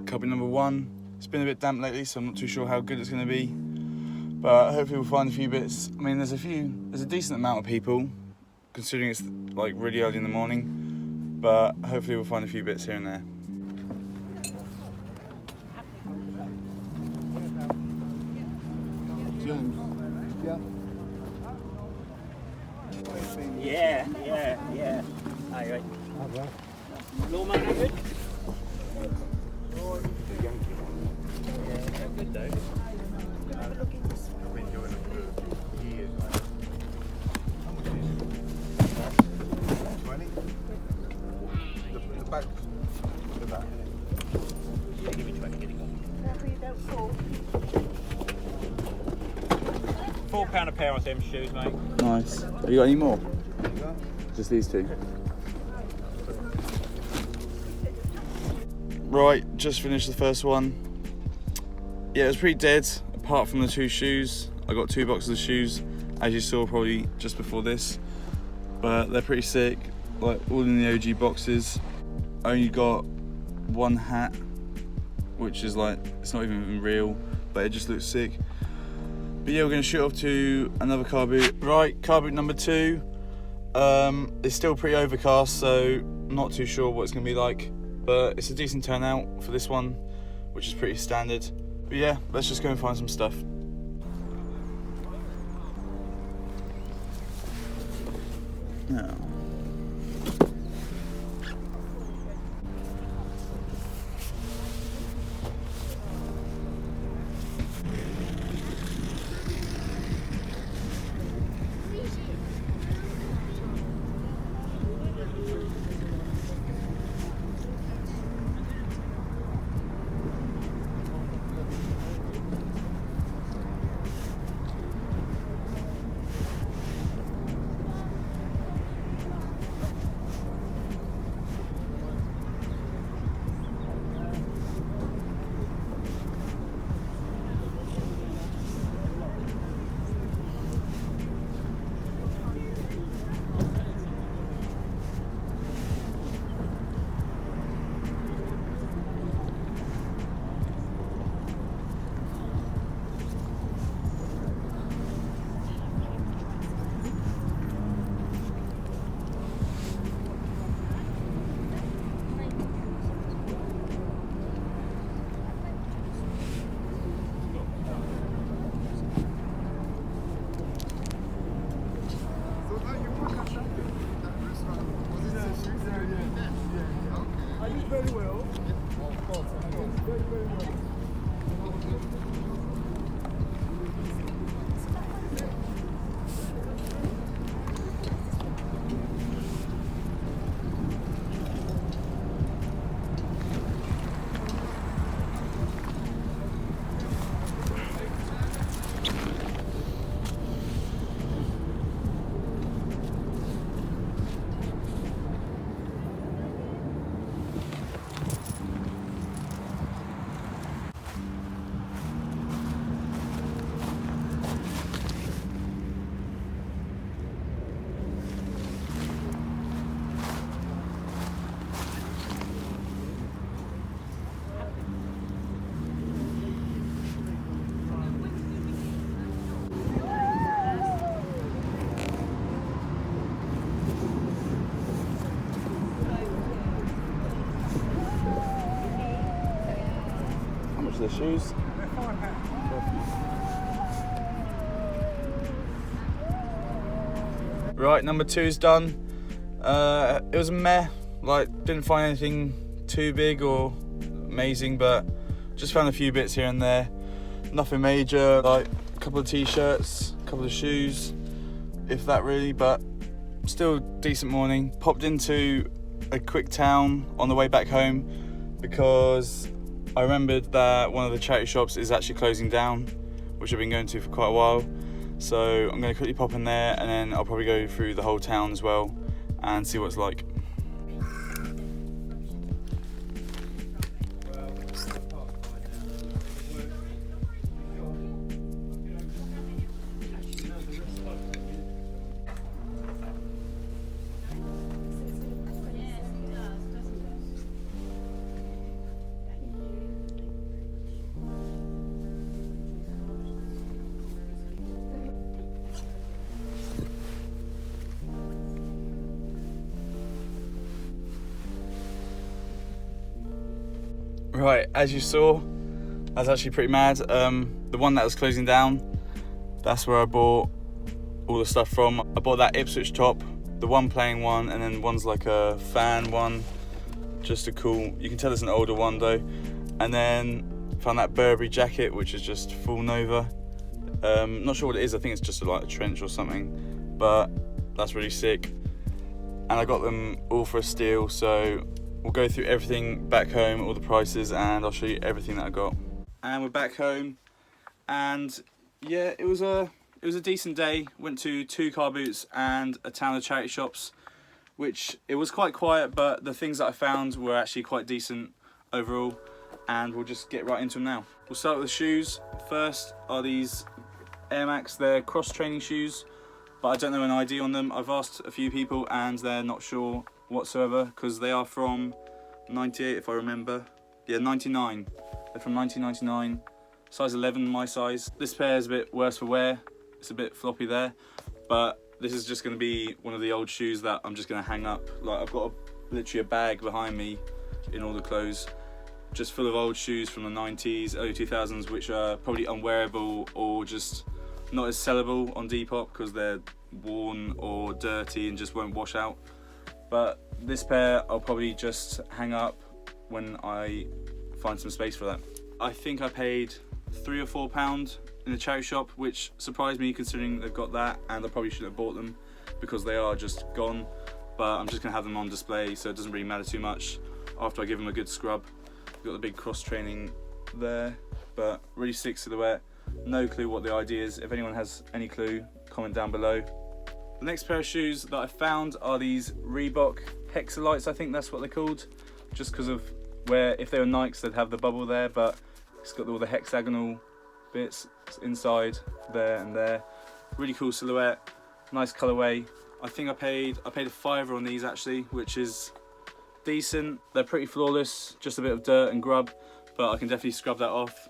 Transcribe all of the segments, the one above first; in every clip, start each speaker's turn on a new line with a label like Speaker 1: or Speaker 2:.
Speaker 1: carbot number 1. It's been a bit damp lately, so I'm not too sure how good it's going to be. But hopefully we'll find a few bits. I mean, there's a decent amount of people, considering it's like really early in the morning. But hopefully we'll find a few bits here and there.
Speaker 2: Yeah. Hi, right. Lawman, how good? Yeah, good though.
Speaker 3: I've been doing it for years. How much is it? 20? The back. The back.
Speaker 2: Yeah, give me 20, get it gone. £4 a pair on them shoes, mate.
Speaker 1: Nice. Have you got any more? Just these two. Right, just finished the first one. Yeah, it was pretty dead, apart from the 2 shoes. I got 2 boxes of shoes, as you saw probably just before this. But they're pretty sick, like all in the OG boxes. I only got 1 hat, which is like, it's not even real, but it just looks sick. But yeah, we're gonna shoot off to another car boot. Right, car boot number 2. It's still pretty overcast, so I'm not too sure what it's gonna be like. But it's a decent turnout for this one, which is pretty standard. But yeah, let's just go and find some stuff. Now.
Speaker 3: Very well. Of course. Very well.
Speaker 1: The shoes. Right, number 2's done. It was a meh, like didn't find anything too big or amazing, but just found a few bits here and there. Nothing major, like a couple of t-shirts, a couple of shoes, if that really, but still decent morning. Popped into a quick town on the way back home because I remembered that one of the charity shops is actually closing down, which I've been going to for quite a while. So I'm going to quickly pop in there and then I'll probably go through the whole town as well and see what it's like. Right, as you saw, that's actually pretty mad. The one that was closing down, that's where I bought all the stuff from. I bought that Ipswich top, the one plain one, and then one's like a fan one, just a cool, you can tell it's an older one though. And then found that Burberry jacket, which is just full Nova. Not sure what it is, I think it's just like a trench or something, but that's really sick. And I got them all for a steal, so we'll go through everything back home, all the prices, and I'll show you everything that I got. And we're back home, and yeah, it was a decent day. Went to 2 car boots and a town of charity shops, which it was quite quiet, but the things that I found were actually quite decent overall, and we'll just get right into them now. We'll start with the shoes. First are these Air Max. They're cross training shoes, but I don't know an ID on them. I've asked a few people and they're not sure whatsoever, because they are from 98 if I remember. Yeah, 99. They're from 1999. Size 11, my size. This pair is a bit worse for wear. It's a bit floppy there, but this is just going to be one of the old shoes that I'm just going to hang up. Like, I've got literally a bag behind me in all the clothes, just full of old shoes from the 90s, early 2000s, which are probably unwearable or just not as sellable on Depop because they're worn or dirty and just won't wash out. But this pair I'll probably just hang up when I find some space for that. I think I paid £3 or £4 in the charity shop, which surprised me considering they've got that, and I probably shouldn't have bought them because they are just gone. But I'm just gonna have them on display, so it doesn't really matter too much after I give them a good scrub. Got the big cross training there, but really sick silhouette. No clue what the idea is. If anyone has any clue, comment down below. The next pair of shoes that I found are these Reebok Hexalites, I think that's what they're called, just because of where, if they were Nikes they'd have the bubble there, but it's got all the hexagonal bits inside there and there. Really cool silhouette, nice colorway. I think I paid a £5 on these actually, which is decent. They're pretty flawless, just a bit of dirt and grub, but I can definitely scrub that off.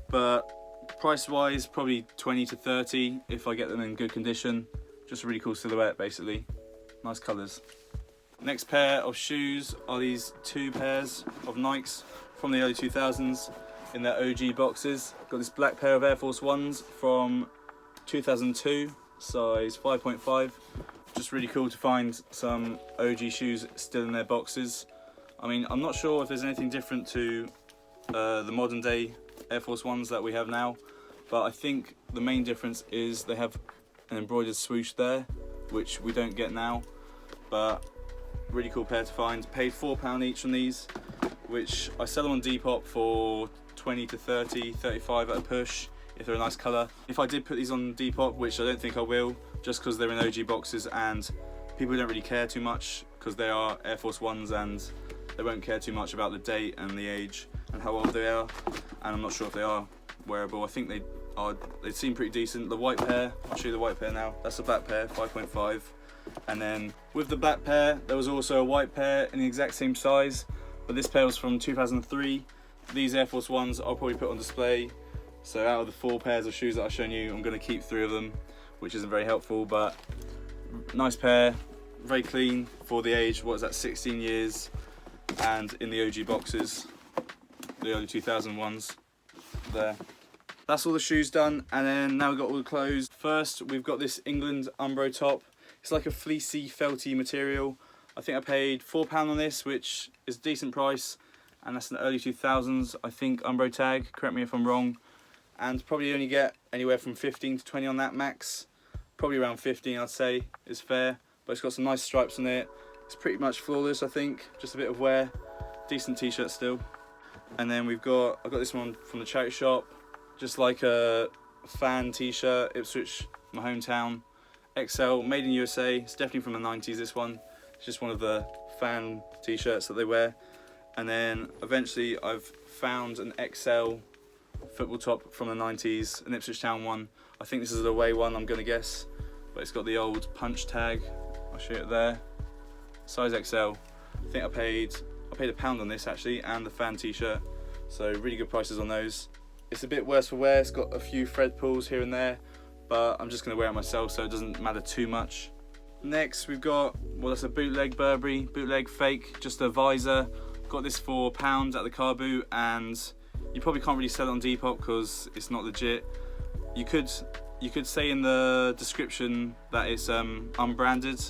Speaker 1: But price wise, probably 20 to 30 if I get them in good condition. Just a really cool silhouette basically, nice colours. Next pair of shoes are these 2 pairs of Nikes from the early 2000s in their OG boxes. Got this black pair of Air Force Ones from 2002, size 5.5. Just really cool to find some OG shoes still in their boxes. I mean, I'm not sure if there's anything different to the modern day Air Force Ones that we have now, but I think the main difference is they have an embroidered swoosh there, which we don't get now. But really cool pair to find. Paid £4 each on these, which I sell them on Depop for 20 to 30, 35 at a push if they're a nice colour. If I did put these on Depop, which I don't think I will, just because they're in OG boxes and people don't really care too much because they are Air Force Ones and they won't care too much about the date and the age and how old they are, and I'm not sure if they are wearable. I think they seem pretty decent. The white pair, I'll show you the white pair now. That's the black pair, 5.5. And then with the black pair, there was also a white pair in the exact same size, but this pair was from 2003. These Air Force Ones I'll probably put on display. So out of the 4 pairs of shoes that I've shown you, I'm going to keep 3 of them, which isn't very helpful, but nice pair, very clean for the age. What is that, 16 years, and in the OG boxes, the early 2000 ones there. That's all the shoes done, and then now we've got all the clothes. First, we've got this England Umbro top. It's like a fleecy, felty material. I think I paid £4 on this, which is a decent price, and that's in the early 2000s, I think, Umbro tag, correct me if I'm wrong. And probably only get anywhere from 15 to 20 on that max. Probably around 15 I'd say is fair, but it's got some nice stripes on it. It's pretty much flawless, I think, just a bit of wear. Decent t-shirt still. And then I got this one from the charity shop, just like a fan t-shirt, Ipswich, my hometown. XL, made in USA. It's definitely from the 90s, this one. It's just one of the fan t-shirts that they wear. And then eventually I've found an XL football top from the 90s, an Ipswich Town one. I think this is an away one, I'm gonna guess, but it's got the old punch tag. I'll show you it there. Size XL. I think I paid £1 on this actually, and the fan t-shirt. So really good prices on those. It's a bit worse for wear. It's got a few thread pulls here and there, but I'm just gonna wear it myself, so it doesn't matter too much. Next we've got, well, that's a bootleg Burberry, bootleg fake, just a visor. Got this for £1 at the car boot, and you probably can't really sell it on Depop because it's not legit. You could say in the description that it's unbranded,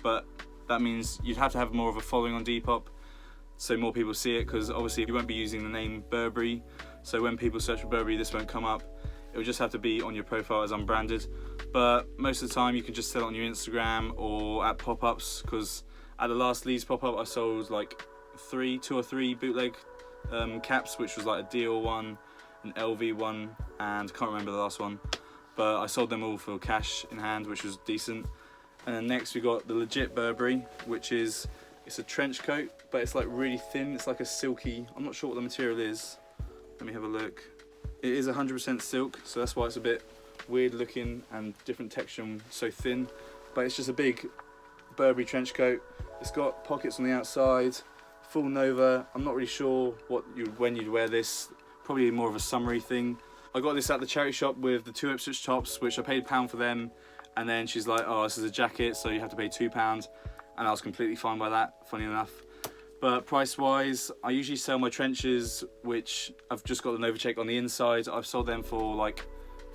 Speaker 1: but that means you'd have to have more of a following on Depop so more people see it, because obviously you won't be using the name Burberry, so when people search for Burberry this won't come up. It would just have to be on your profile as unbranded, but most of the time you can just sell it on your Instagram or at pop-ups, because at the last Leeds pop-up I sold like two or three bootleg caps, which was like a Dior one, an LV one, and can't remember the last one, but I sold them all for cash in hand, which was decent. And then next we got the legit Burberry, which is, it's a trench coat, but it's like really thin. It's like a silky, I'm not sure what the material is. Let me have a look. It is 100% silk, so that's why it's a bit weird looking and different texture and so thin. But it's just a big Burberry trench coat. It's got pockets on the outside, full Nova. I'm not really sure when you'd wear this. Probably more of a summery thing. I got this at the charity shop with the 2 Ipswich tops, which I paid £1 for them. And then she's like, oh, this is a jacket, so you have to pay £2. And I was completely fine by that, funny enough. But price-wise, I usually sell my trenches, which I've just got the Nova check on the inside. I've sold them for like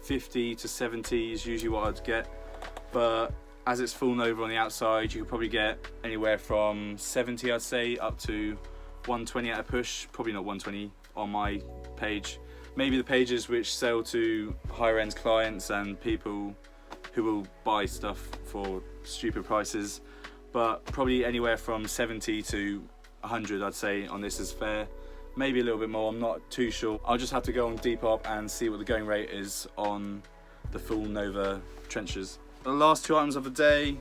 Speaker 1: 50 to 70 is usually what I'd get. But as it's full Nova on the outside, you could probably get anywhere from 70, I'd say, up to 120 at a push. Probably not 120 on my page. Maybe the pages which sell to higher end clients and people who will buy stuff for stupid prices, but probably anywhere from 70 to 100 I'd say on this is fair. Maybe a little bit more, I'm not too sure. I'll just have to go on Depop and see what the going rate is on the full Nova trenches. The last 2 items of the day.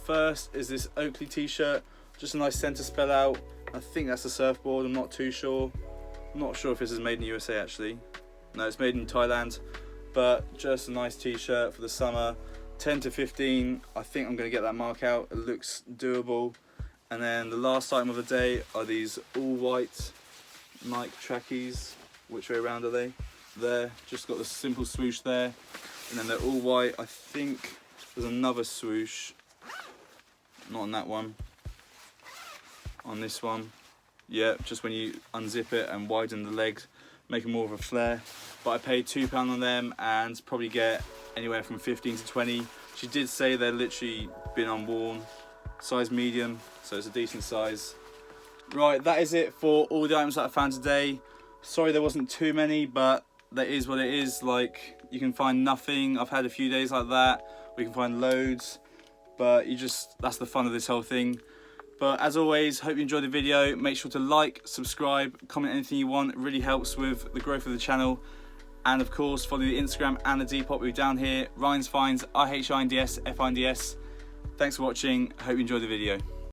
Speaker 1: First is this Oakley T-Shirt, just a nice centre spell out. I think that's a surfboard, I'm not too sure. I'm not sure if this is made in the USA actually. No, it's made in Thailand, but just a nice T-shirt for the summer. 10 to 15, I think I'm going to get that mark out. It looks doable. And then the last item of the day are these all white Nike trackies. Which way around are they? There, just got the simple swoosh there. And then they're all white. I think there's another swoosh. Not on that one. On this one. Yeah, just when you unzip it and widen the legs, make them more of a flare. But I paid £2 on them and probably get anywhere from 15 to 20. She did say they're literally been unworn. Size medium, so it's a decent size. Right, that is it for all the items that I found today. Sorry there wasn't too many, but that is what it is. Like, you can find nothing. I've had a few days like that. We can find loads, but that's the fun of this whole thing. But as always, hope you enjoyed the video. Make sure to like, subscribe, comment anything you want. It really helps with the growth of the channel. And of course, follow the Instagram and the Depop. We're down here. Ryan's Finds, RHINDS, FINDS. Thanks for watching. Hope you enjoyed the video.